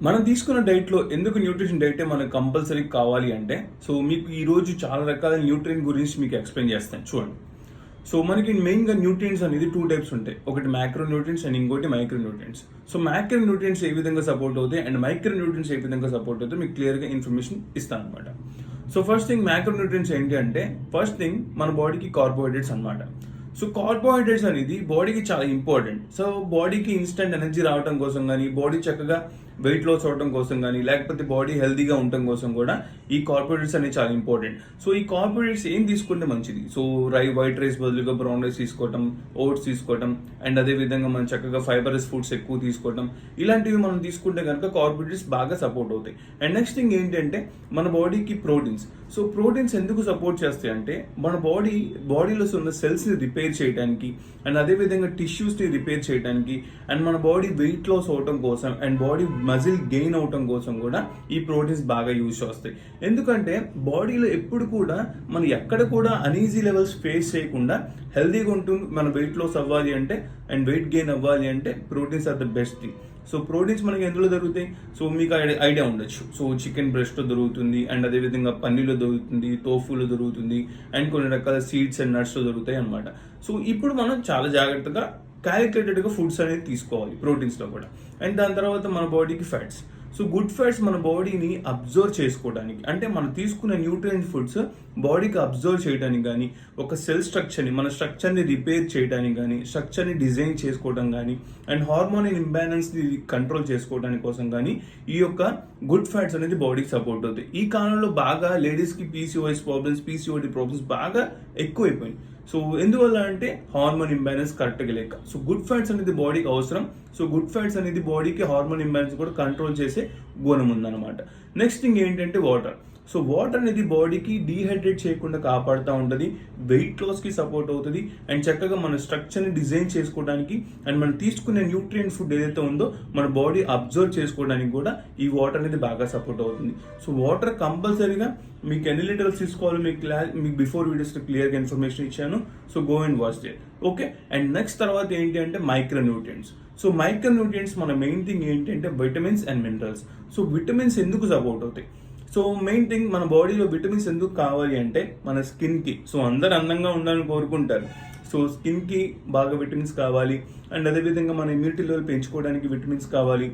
మనం తీసుకున్న డైట్లో ఎందుకు న్యూట్రిషన్ డైటే మనకు కంపల్సరీ కావాలి అంటే, సో మీకు ఈరోజు చాలా రకాల న్యూట్రియన్ గురించి మీకు ఎక్స్ప్లెయిన్ చేస్తాను చూడండి. సో మనకి మెయిన్గా న్యూట్రియన్స్ అనేది 2 టైప్స్ ఉంటాయి. ఒకటి మ్యాక్రో న్యూట్రియన్స్ అండ్ ఇంకోటి micronutrients. So macronutrients ఏ విధంగా సపోర్ట్ అవుతాయి అండ్ మైక్రో న్యూట్రియన్స్ ఏ విధంగా సపోర్ట్ అవుతాయి మీకు క్లియర్గా ఇన్ఫర్మేషన్ ఇస్తాను అనమాట. So first thing macro nutrients ఏంటి అంటే, ఫస్ట్ థింగ్ మన బాడీకి కార్బోహైడ్రేట్స్ అనమాట. సో కార్బోహైడ్రేట్స్ అనేది బాడీకి చాలా ఇంపార్టెంట్. సో బాడీకి ఇన్స్టెంట్ ఎనర్జీ రావడం కోసం కానీ, బాడీ చక్కగా వెయిట్ లాస్ అవడం కోసం కానీ, లేకపోతే బాడీ హెల్తీగా ఉండటం కోసం కూడా ఈ కార్బోహైడ్రేట్స్ అనేవి చాలా ఇంపార్టెంట్. సో ఈ కార్బోహైడ్రేట్స్ ఏం తీసుకుంటే మంచిది? సో వైట్ రైస్ బదులుగా బ్రౌన్ రైస్ తీసుకోవటం, ఓట్స్ తీసుకోవటం, అండ్ అదేవిధంగా మనం చక్కగా ఫైబరస్ ఫుడ్స్ ఎక్కువ తీసుకోవటం, ఇలాంటివి మనం తీసుకుంటే కనుక కార్బోహైడ్రేట్స్ బాగా సపోర్ట్ అవుతాయి. అండ్ నెక్స్ట్ థింగ్ ఏంటంటే మన బాడీకి ప్రోటీన్స్. సో ప్రోటీన్స్ ఎందుకు సపోర్ట్ చేస్తాయి అంటే, మన బాడీలో ఉన్న సెల్స్ని రిపేర్ చేయడానికి, అండ్ అదేవిధంగా టిష్యూస్ని రిపేర్ చేయడానికి, అండ్ మన బాడీ వెయిట్ లాస్ అవటం కోసం, అండ్ బాడీ మజిల్ గెయిన్ అవటం కోసం కూడా ఈ ప్రోటీన్స్ బాగా యూజ్ చేస్తాయి. ఎందుకంటే బాడీలో ఎప్పుడు కూడా మనం ఎక్కడ కూడా అనీజీ లెవెల్స్ ఫేస్ చేయకుండా హెల్దీగా ఉంటుంది. మన వెయిట్ లాస్ అవ్వాలి అంటే అండ్ వెయిట్ గెయిన్ అవ్వాలి అంటే proteins are the best thing. So proteins మనకి ఎందులో దొరుకుతాయి? సో మీకు ఐడియా ఉండొచ్చు. సో చికెన్ బ్రెస్ట్లో దొరుకుతుంది, అండ్ అదేవిధంగా పన్నీర్లో దొరుకుతుంది, తోఫులో దొరుకుతుంది, అండ్ కొన్ని రకాల సీడ్స్ అండ్ నట్స్లో దొరుకుతాయి అనమాట. సో ఇప్పుడు మనం చాలా జాగ్రత్తగా క్యాలిక్యులేటెడ్గా ఫుడ్స్ అనేది తీసుకోవాలి ప్రోటీన్స్లో కూడా. అండ్ దాని తర్వాత మన బాడీకి ఫ్యాట్స్. సో గుడ్ ఫ్యాట్స్ మన బాడీని అబ్జర్వ్ చేసుకోవడానికి, అంటే మనం తీసుకున్న న్యూట్రియంట్ ఫుడ్స్ బాడీకి అబ్జర్వ్ చేయడానికి కానీ, ఒక సెల్ స్ట్రక్చర్ని మన స్ట్రక్చర్ని రిపేర్ చేయడానికి కానీ, స్ట్రక్చర్ని డిజైన్ చేసుకోవడం కానీ, అండ్ హార్మోనల్ ఇంబ్యాలెన్స్ని కంట్రోల్ చేసుకోవడానికి కోసం కానీ ఈ యొక్క గుడ్ ఫ్యాట్స్ అనేది బాడీకి సపోర్ట్ అవుతాయి. ఈ కాలంలో బాగా లేడీస్కి పీసీఓఎస్ ప్రాబ్లమ్స్, పీసీఓడి ప్రాబ్లమ్స్ బాగా ఎక్కువైపోయింది. సో ఎందువల్ల అంటే హార్మోన్ ఇంబ్యాలెన్స్ కరెక్ట్గా లేక. సో గుడ్ ఫ్యాట్స్ అనేది బాడీకి అవసరం. సో గుడ్ ఫ్యాట్స్ అనేది బాడీకి హార్మోన్ ఇంబ్యాలెన్స్ కూడా కంట్రోల్ చేసే గుణం ఉందన్నమాట. నెక్స్ట్ థింగ్ ఏంటంటే వాటర్. సో వాటర్ అనేది బాడీకి డీహైడ్రేట్ చేయకుండా కాపాడుతూ ఉంటుంది, వెయిట్ లాస్కి సపోర్ట్ అవుతుంది, అండ్ చక్కగా మన స్ట్రక్చర్ని డిజైన్ చేసుకోవడానికి, అండ్ మనం తీసుకునే న్యూట్రియంట్ ఫుడ్ ఏదైతే ఉందో మన బాడీ అబ్జర్వ్ చేసుకోవడానికి కూడా ఈ వాటర్ అనేది బాగా సపోర్ట్ అవుతుంది. సో వాటర్ కంపల్సరీగా మీకు ఎన్ని లీటర్స్ తీసుకోవాలో మీకు బిఫోర్ వీడియోస్లో క్లియర్గా ఇన్ఫర్మేషన్ ఇచ్చాను. So go and watch there. Okay. And next తర్వాత ఏంటి అంటే micronutrients. So micronutrients మన మెయిన్ థింగ్ ఏంటి అంటే vitamins and minerals. So vitamins ఎందుకు సపోర్ట్ అవుతాయి? సో మెయిన్ థింగ్ మన బాడీలో విటమిన్స్ ఎందుకు కావాలి అంటే మన స్కిన్కి. సో అందరు అందంగా ఉండాలని కోరుకుంటారు. సో స్కిన్కి బాగా విటమిన్స్ కావాలి, అండ్ అదేవిధంగా మన ఇమ్యూనిటీ లెవెల్ పెంచుకోవడానికి విటమిన్స్ కావాలి,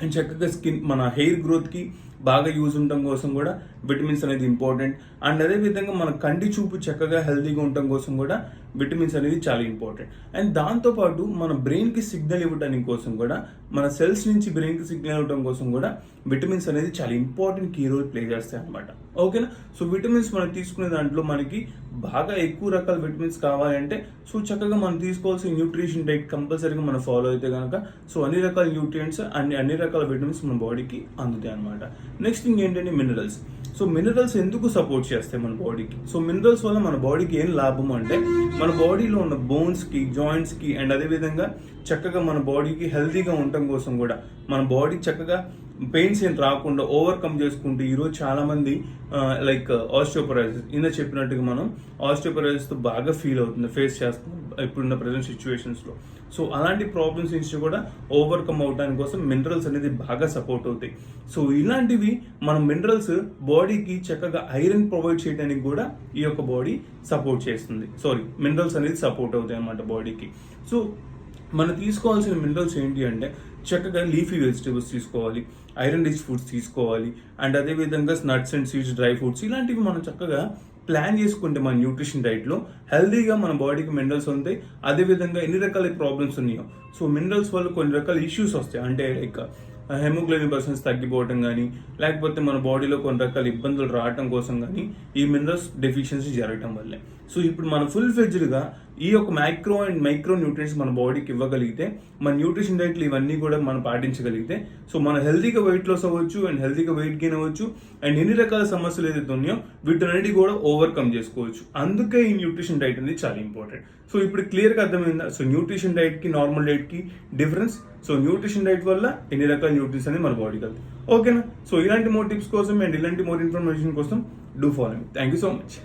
అండ్ చక్కగా స్కిన్ మన హెయిర్ గ్రోత్కి బాగా యూజ్ ఉండటం కోసం కూడా విటమిన్స్ అనేది ఇంపార్టెంట్. అండ్ అదేవిధంగా మన కంటి చూపు చక్కగా హెల్తీగా ఉండటం కోసం కూడా విటమిన్స్ అనేది చాలా ఇంపార్టెంట్. అండ్ దాంతోపాటు మన బ్రెయిన్కి సిగ్నల్ ఇవ్వడానికి కోసం కూడా, మన సెల్స్ నుంచి బ్రెయిన్కి సిగ్నల్ ఇవ్వడం కోసం కూడా విటమిన్స్ అనేది చాలా ఇంపార్టెంట్ కీ రోల్ ప్లే చేస్తాయి అనమాట. ఓకేనా. సో విటమిన్స్ మనం తీసుకునే దాంట్లో మనకి బాగా ఎక్కువ రకాల విటమిన్స్ కావాలంటే సో చక్కగా మనం తీసుకోవాల్సిన న్యూట్రిషన్ డైట్ కంపల్సరీగా మనం ఫాలో అయితే కనుక సో అన్ని రకాల న్యూట్రియంట్స్ అన్ని రకాల విటమిన్స్ మన బాడీకి అందుతాయి అనమాట. నెక్స్ట్ థింగ్ ఏంటంటే మినరల్స్. సో మినరల్స్ ఎందుకు సపోర్ట్ చేస్తాయి మన బాడీకి? సో మినరల్స్ వల్ల మన బాడీకి ఏం లాభం అంటే, మన బాడీలో ఉన్న బోన్స్కి, జాయింట్స్కి, అండ్ అదేవిధంగా చక్కగా మన బాడీకి హెల్తీగా ఉండటం కోసం కూడా, మన బాడీ చక్కగా పెయిన్స్ ఏం రాకుండా ఓవర్కమ్ చేసుకుంటూ ఈరోజు చాలామంది లైక్ ఆస్టియోపరైసిస్, ఇందా చెప్పినట్టుగా మనం ఆస్టియోపరైసిస్తో బాగా ఫేస్ చేస్తున్నాం ఇప్పుడున్న ప్రజెంట్ సిచ్యువేషన్స్లో. సో అలాంటి ప్రాబ్లమ్స్ నుంచి కూడా ఓవర్కమ్ అవడానికి కోసం మినరల్స్ అనేది బాగా సపోర్ట్ అవుతాయి. సో ఇలాంటివి మన మినరల్స్ బాడీకి చక్కగా ఐరన్ ప్రొవైడ్ చేయడానికి కూడా ఈ యొక్క బాడీ సపోర్ట్ చేస్తుంది. మినరల్స్ అనేది సపోర్ట్ అవుతాయి అన్నమాట బాడీకి. సో మనం తీసుకోవాల్సిన మినరల్స్ ఏంటి అంటే, చక్కగా లీఫీ వెజిటేబుల్స్ తీసుకోవాలి, ఐరన్ రిచ్ ఫుడ్స్ తీసుకోవాలి, అండ్ అదేవిధంగా nuts and seeds, dry fruits, ఇలాంటివి మనం చక్కగా ప్లాన్ చేసుకుంటే మన న్యూట్రిషన్ డైట్లో హెల్తీగా మన బాడీకి మినరల్స్ ఉంటాయి. అదేవిధంగా ఎన్ని రకాల ప్రాబ్లమ్స్ ఉన్నాయో, సో మినరల్స్ వల్ల కొన్ని రకాల ఇష్యూస్ వస్తాయి. అంటే లైక్ హెమోగ్లోబిన్ పర్సెంట్స్ తగ్గిపోవటం కానీ, లేకపోతే మన బాడీలో కొన్ని రకాల ఇబ్బందులు రావటం కోసం కానీ ఈ మినరల్స్ డెఫిషియన్సీ జరగటం వల్లే. సో ఇప్పుడు మన ఫుల్ ఫ్లెడ్జ్డ్గా ఈ యొక్క మైక్రో అండ్ మైక్రో న్యూట్రియంట్స్ మన బాడీకి ఇవ్వగలిగితే, మన న్యూట్రిషన్ డైట్లు ఇవన్నీ కూడా మనం పాటించగలిగితే, సో మన హెల్తీగా వెయిట్ లాస్ అవ్వచ్చు, అండ్ హెల్తీగా వెయిట్ గెయిన్ అవ్వచ్చు, అండ్ ఎన్ని రకాల సమస్యలు ఏదైతే ఉన్నాయో వీటన్నిటి కూడా ఓవర్కమ్ చేసుకోవచ్చు. అందుకే ఈ న్యూట్రిషన్ డైట్ అనేది చాలా ఇంపార్టెంట్. సో ఇప్పుడు క్లియర్గా అర్థమైందా? సో న్యూట్రిషన్ డైట్కి నార్మల్ డైట్కి డిఫరెన్స్. సో న్యూట్రిషన్ డైట్ వల్ల ఎన్ని రకాల న్యూట్రిషన్ అనేది మన బాడీకి వెళ్తాయి. ఓకేనా. సో ఇలాంటి మోర్ టిప్స్ కోసం అండ్ ఇలాంటి మోర్ ఇన్ఫర్మేషన్ కోసం do follow me. Thank you so much.